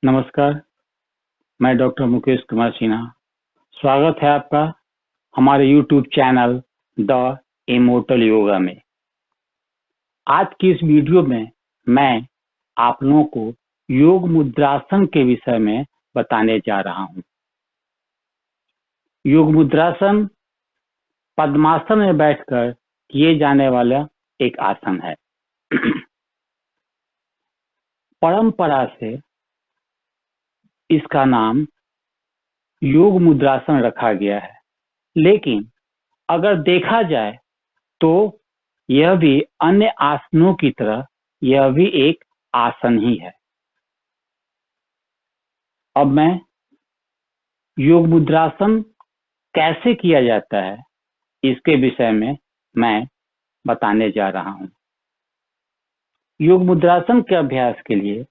नमस्कार, मैं डॉक्टर मुकेश कुमार सिन्हा। स्वागत है आपका हमारे YouTube channel the immortal yoga में। आज की इस वीडियो में मैं आप लोगों को योग मुद्रासन के विषय में बताने जा रहा हूं। योग मुद्रासन पद्मासन में बैठकर किए जाने वाला एक आसन है। परंपरा से इसका नाम योग मुद्रासन रखा गया है, लेकिन अगर देखा जाए तो यह भी अन्य आसनों की तरह यह भी एक आसन ही है। अब मैं योग मुद्रासन कैसे किया जाता है इसके विषय में मैं बताने जा रहा हूं। योग मुद्रासन के अभ्यास के लिए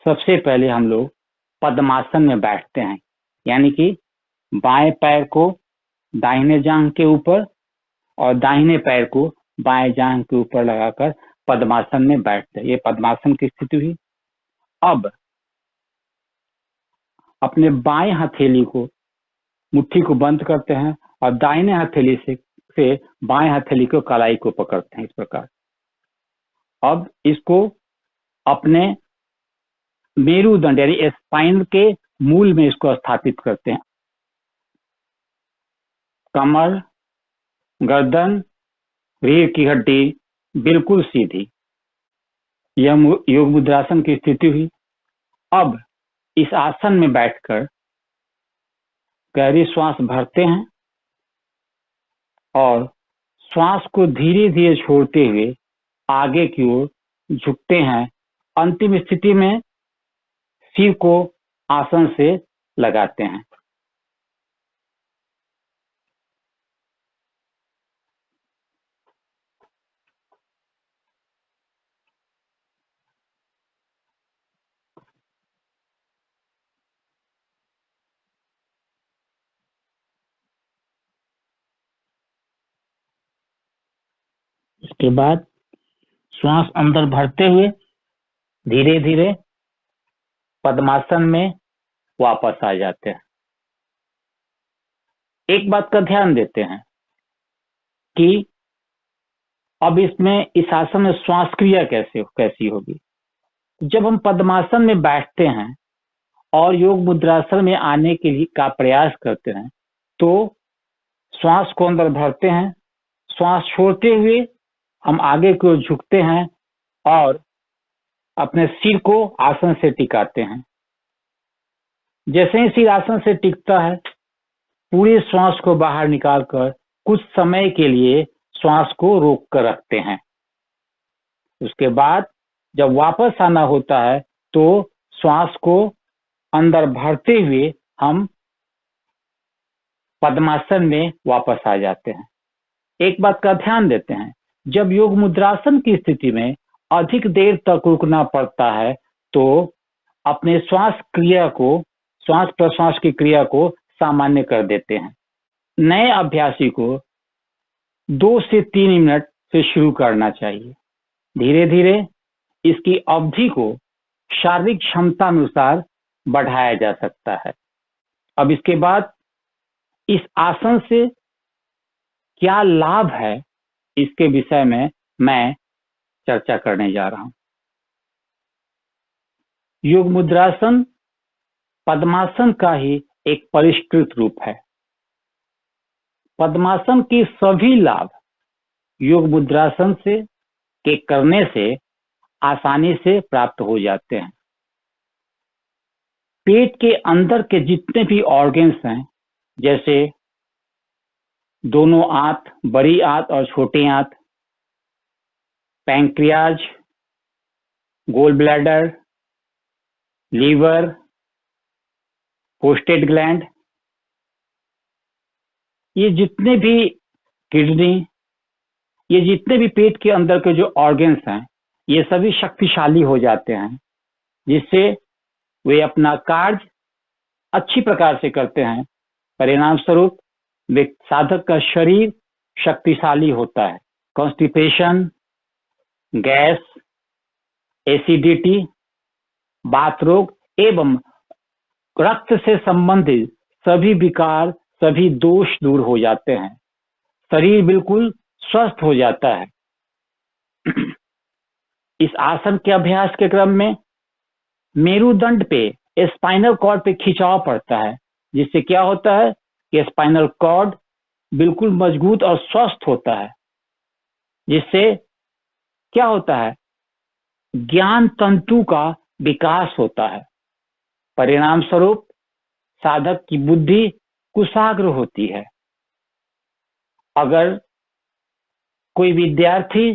सबसे पहले हम लोग पद्मासन में बैठते हैं, यानी कि बाएं पैर को दाहिने जांघ के ऊपर और दाहिने पैर को बाएं जांघ के ऊपर लगाकर पद्मासन में बैठते हैं। ये पद्मासन की स्थिति हुई। अब अपने बाएं हथेली को मुट्ठी को बंद करते हैं और दाहिने हथेली से बाएं हथेली को कलाई को पकड़ते हैं, इस प्रकार। अब इसको अपने मेरुदंड यानी स्पाइन के मूल में इसको स्थापित करते हैं। कमर, गर्दन, रीढ़ की हड्डी बिल्कुल सीधी। यह योग मुद्रासन की स्थिति हुई। अब इस आसन में बैठकर गहरी श्वास भरते हैं और श्वास को धीरे धीरे छोड़ते हुए आगे की ओर झुकते हैं। अंतिम स्थिति में सिर को आसन से लगाते हैं। इसके बाद श्वास अंदर भरते हुए धीरे धीरे पद्मासन में वापस आ जाते हैं। एक बात का ध्यान देते हैं कि अब इसमें इस आसन में श्वास क्रिया कैसी होगी। जब हम पद्मासन में बैठते हैं और योग मुद्रासन में आने के लिए का प्रयास करते हैं तो श्वास को अंदर भरते हैं, श्वास छोड़ते हुए हम आगे की ओर झुकते हैं और अपने सिर को आसन से टिकाते हैं। जैसे ही सिर आसन से टिकता है, पूरे श्वास को बाहर निकालकर कुछ समय के लिए श्वास को रोक कर रखते हैं। उसके बाद जब वापस आना होता है तो श्वास को अंदर भरते हुए हम पद्मासन में वापस आ जाते हैं। एक बात का ध्यान देते हैं, जब योग मुद्रासन की स्थिति में अधिक देर तक रुकना पड़ता है तो अपने श्वास प्रश्वास की क्रिया को सामान्य कर देते हैं। नए अभ्यासी को 2 से 3 मिनट से शुरू करना चाहिए। धीरे धीरे इसकी अवधि को शारीरिक क्षमता अनुसार बढ़ाया जा सकता है। अब इसके बाद इस आसन से क्या लाभ है इसके विषय में मैं चर्चा करने जा रहा हूं। योग मुद्रासन पद्मासन का ही एक परिष्कृत रूप है। पद्मासन के सभी लाभ योग मुद्रासन के करने से आसानी से प्राप्त हो जाते हैं। पेट के अंदर के जितने भी ऑर्गन्स हैं, जैसे दोनों आंत, बड़ी आंत और छोटी आंत, pancreas, gall bladder, liver, prostate gland, ये जितने भी किडनी, ये जितने भी पेट के अंदर के जो ऑर्गन्स हैं, ये सभी शक्तिशाली हो जाते हैं, जिससे वे अपना कार्य अच्छी प्रकार से करते हैं। परिणाम स्वरूप वे साधक का शरीर शक्तिशाली होता है। कॉन्स्टिपेशन, गैस, एसिडिटी, बात रोग एवं रक्त से संबंधित सभी विकार, सभी दोष दूर हो जाते हैं, शरीर बिल्कुल स्वस्थ हो जाता है। इस आसन के अभ्यास के क्रम में मेरुदंड पे, स्पाइनल कॉर्ड पे खिंचाव पड़ता है, जिससे क्या होता है कि स्पाइनल कॉर्ड बिल्कुल मजबूत और स्वस्थ होता है, जिससे क्या होता है, ज्ञान तंतु का विकास होता है। परिणाम स्वरूप साधक की बुद्धि कुशाग्र होती है। अगर कोई विद्यार्थी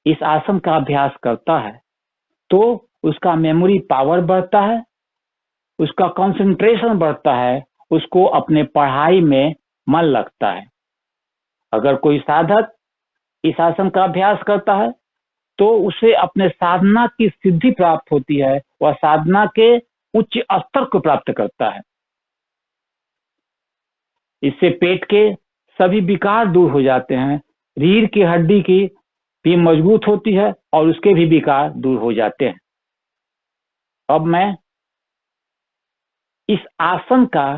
इस आसन का अभ्यास करता है तो उसका मेमोरी पावर बढ़ता है, उसका कंसंट्रेशन बढ़ता है, उसको अपने पढ़ाई में मन लगता है। अगर कोई साधक इस आसन का अभ्यास करता है तो उसे अपने साधना की सिद्धि प्राप्त होती है, वह साधना के उच्च स्तर को प्राप्त करता है। इससे पेट के सभी विकार दूर हो जाते हैं, रीढ़ की हड्डी की भी मजबूत होती है और उसके भी विकार दूर हो जाते हैं। अब मैं इस आसन का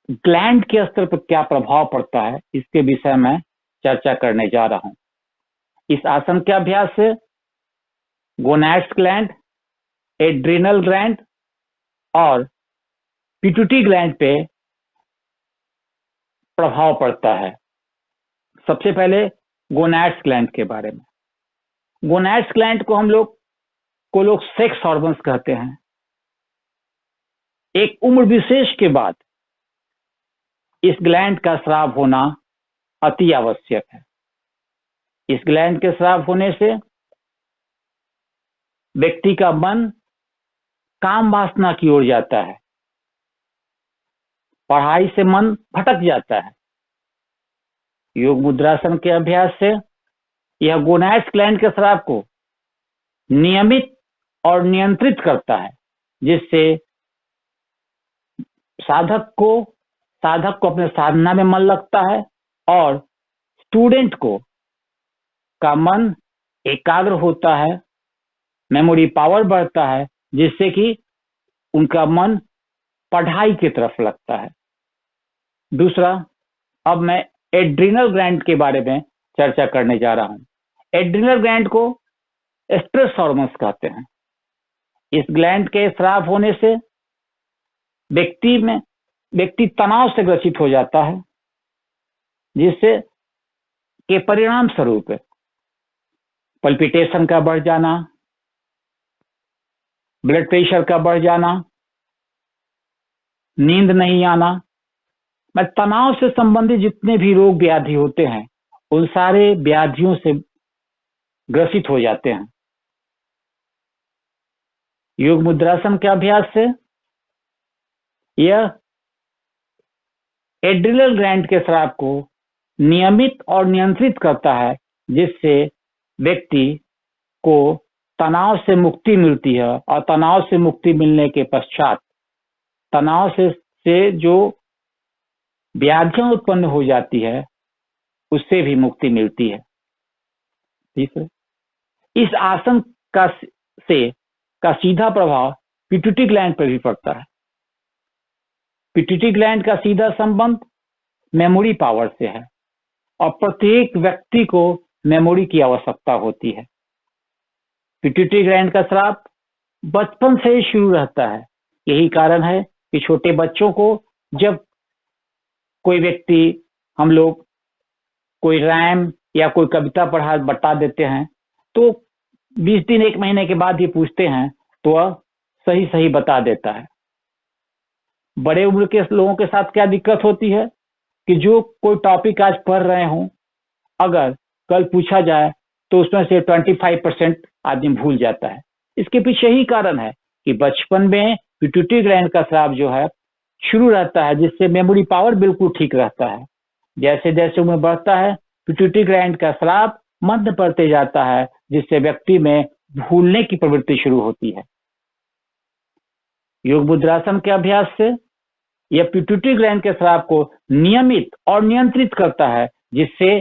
ग्लैंड के स्तर पर क्या प्रभाव पड़ता है, इसके विषय में चर्चा करने जा रहा हूं। इस आसन के अभ्यास से गोनैड्स ग्लैंड, एड्रिनल ग्लैंड और पिट्यूटरी ग्लैंड पे प्रभाव पड़ता है। सबसे पहले गोनैड्स ग्लैंड के बारे में। गोनैड्स ग्लैंड को हम लोग सेक्स हॉर्मोन्स कहते हैं। एक उम्र विशेष के बाद इस ग्लैंड का स्राव होना अति आवश्यक है। इस ग्लैंड के स्राव होने से व्यक्ति का मन काम वासना की ओर जाता है, पढ़ाई से मन भटक जाता है। योग मुद्रासन के अभ्यास से यह गोनैड्स ग्लैंड के स्राव को नियमित और नियंत्रित करता है, जिससे साधक को अपने साधना में मन लगता है और स्टूडेंट का मन एकाग्र होता है, मेमोरी पावर बढ़ता है, जिससे कि उनका मन पढ़ाई की तरफ लगता है। दूसरा, अब मैं एड्रिनल ग्लैंड के बारे में चर्चा करने जा रहा हूं। एड्रिनल ग्लैंड को स्ट्रेस हार्मोन्स कहते हैं। इस ग्लैंड के स्राव होने से व्यक्ति तनाव से ग्रसित हो जाता है, जिससे के परिणाम स्वरूप पल्पिटेशन का बढ़ जाना, ब्लड प्रेशर का बढ़ जाना, नींद नहीं आना, तनाव से संबंधित जितने भी रोग व्याधि होते हैं उन सारे व्याधियों से ग्रसित हो जाते हैं। योग मुद्रासन के अभ्यास से यह एड्रिनल ग्लैंड के स्राव को नियमित और नियंत्रित करता है, जिससे व्यक्ति को तनाव से मुक्ति मिलती है और तनाव से मुक्ति मिलने के पश्चात तनाव से जो व्याधियां उत्पन्न हो जाती है उससे भी मुक्ति मिलती है। तीसरा, इस आसन का सीधा प्रभाव पिट्यूटरी ग्लैंड पर भी पड़ता है। पिट्यूटरी ग्लैंड का सीधा संबंध मेमोरी पावर से है और प्रत्येक व्यक्ति को मेमोरी की आवश्यकता होती है। पिट्यूटरी ग्लैंड का स्राव बचपन से ही शुरू रहता है। यही कारण है कि छोटे बच्चों को जब कोई व्यक्ति, हम लोग कोई राइम या कोई कविता बता देते हैं तो 20 दिन 1 महीने के बाद ही पूछते हैं तो वह सही बता देता है। बड़े उम्र के लोगों के साथ क्या दिक्कत होती है कि जो कोई टॉपिक आज पढ़ रहे हों, अगर कल पूछा जाए तो उसमें से 25% आदमी भूल जाता है। इसके पीछे यही कारण है कि बचपन में पिट्यूटरी ग्लैंड का स्राव जो है शुरू रहता है, जिससे मेमोरी पावर बिल्कुल ठीक रहता है। जैसे जैसे उम्र बढ़ता है पिट्यूटरी ग्लैंड का स्राव मंद पड़ते जाता है, जिससे व्यक्ति में भूलने की प्रवृत्ति शुरू होती है। योग मुद्रासन के अभ्यास से यह पिट्यूटरी ग्लैंड के स्राव को नियमित और नियंत्रित करता है, जिससे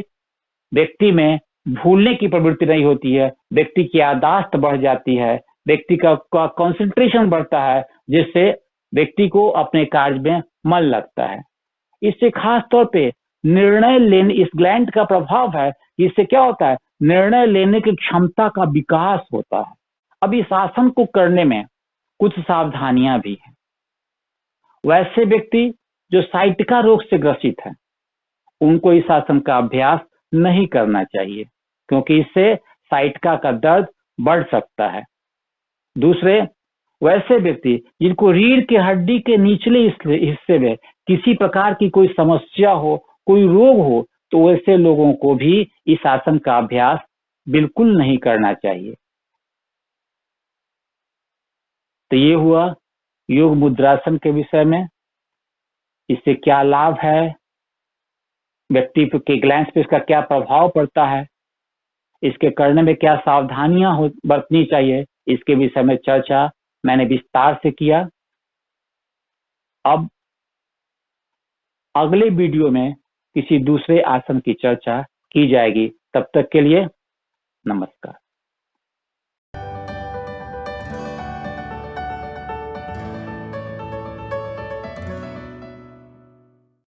व्यक्ति में भूलने की प्रवृत्ति नहीं होती है, व्यक्ति की याददाश्त बढ़ जाती है, व्यक्ति का कंसंट्रेशन बढ़ता है, जिससे व्यक्ति को अपने कार्य में मन लगता है। इससे खास तौर पे निर्णय लेने, इस ग्लैंड का प्रभाव है, इससे क्या होता है, निर्णय लेने की क्षमता का विकास होता है। अब इस आसन को करने में कुछ सावधानियां भी हैं। वैसे व्यक्ति जो साइटिका रोग से ग्रसित है, उनको इस आसन का अभ्यास नहीं करना चाहिए, क्योंकि इससे साइटिका का दर्द बढ़ सकता है। दूसरे, वैसे व्यक्ति जिनको रीढ़ की हड्डी के निचले हिस्से में किसी प्रकार की कोई समस्या हो, कोई रोग हो, तो वैसे लोगों को भी इस आसन का अभ्यास बिल्कुल नहीं करना चाहिए। तो ये हुआ योग मुद्रासन के विषय में। इससे क्या लाभ है, व्यक्ति के ग्लैंड्स पे इसका क्या प्रभाव पड़ता है, इसके करने में क्या सावधानियां बरतनी चाहिए, इसके विषय में चर्चा मैंने विस्तार से किया। अब अगले वीडियो में किसी दूसरे आसन की चर्चा की जाएगी। तब तक के लिए नमस्कार।